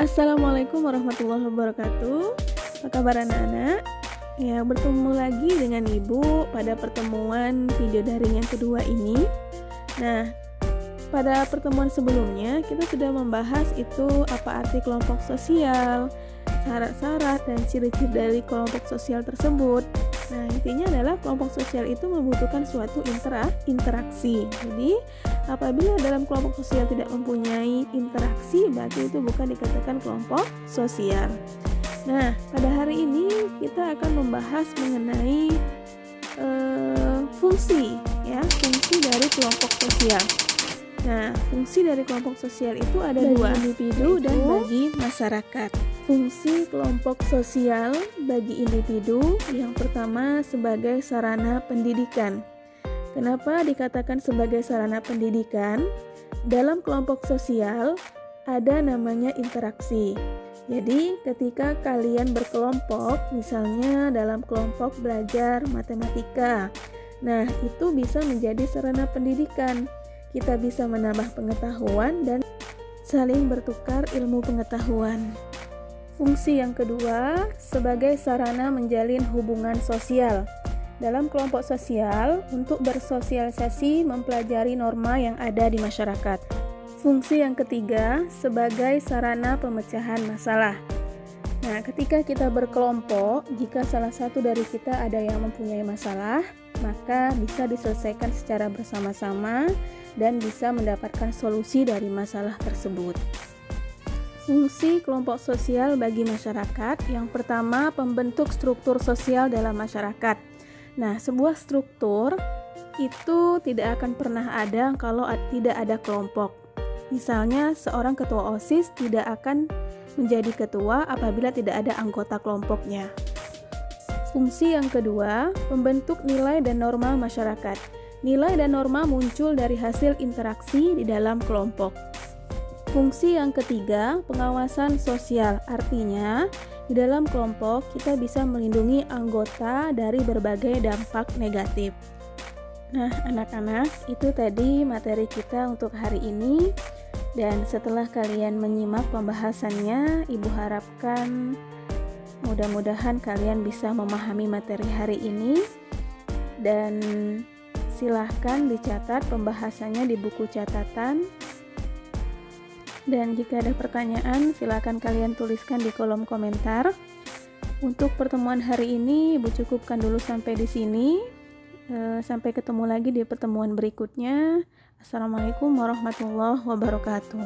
Assalamualaikum warahmatullahi wabarakatuh. Apa kabar anak-anak? Ya, bertemu lagi dengan Ibu pada pertemuan video daring yang kedua ini. Nah, pada pertemuan sebelumnya kita sudah membahas itu apa arti kelompok sosial, syarat-syarat dan ciri-ciri dari kelompok sosial tersebut. Nah, intinya adalah kelompok sosial itu membutuhkan suatu interaksi. Jadi, apabila dalam kelompok sosial tidak mempunyai interaksi, berarti itu bukan dikatakan kelompok sosial. Nah, pada hari ini kita akan membahas mengenai fungsi dari kelompok sosial. Nah, fungsi dari kelompok sosial itu ada dua, individu dan bagi masyarakat. Fungsi kelompok sosial bagi individu yang pertama sebagai sarana pendidikan. Kenapa dikatakan sebagai sarana pendidikan? Dalam kelompok sosial ada namanya interaksi. Jadi ketika kalian berkelompok, misalnya dalam kelompok belajar matematika, nah itu bisa menjadi sarana pendidikan. Kita bisa menambah pengetahuan dan saling bertukar ilmu pengetahuan. Fungsi yang kedua sebagai sarana menjalin hubungan sosial. Dalam kelompok sosial untuk bersosialisasi mempelajari norma yang ada di masyarakat. Fungsi yang ketiga sebagai sarana pemecahan masalah. Nah, ketika kita berkelompok, jika salah satu dari kita ada yang mempunyai masalah, maka bisa diselesaikan secara bersama-sama dan bisa mendapatkan solusi dari masalah tersebut. Fungsi kelompok sosial bagi masyarakat, yang pertama pembentuk struktur sosial dalam masyarakat. Nah, sebuah struktur itu tidak akan pernah ada kalau tidak ada kelompok. Misalnya, seorang ketua OSIS tidak akan menjadi ketua apabila tidak ada anggota kelompoknya. Fungsi yang kedua, membentuk nilai dan norma masyarakat. Nilai dan norma muncul dari hasil interaksi di dalam kelompok. Fungsi yang ketiga, pengawasan sosial. Artinya, di dalam kelompok kita bisa melindungi anggota dari berbagai dampak negatif. Nah, anak-anak, itu tadi materi kita untuk hari ini. Dan setelah kalian menyimak pembahasannya, Ibu harapkan mudah-mudahan kalian bisa memahami materi hari ini. Dan silahkan dicatat pembahasannya di buku catatan. Dan jika ada pertanyaan, silakan kalian tuliskan di kolom komentar. Untuk pertemuan hari ini, Ibu cukupkan dulu sampai di sini. Sampai ketemu lagi di pertemuan berikutnya. Assalamualaikum warahmatullahi wabarakatuh.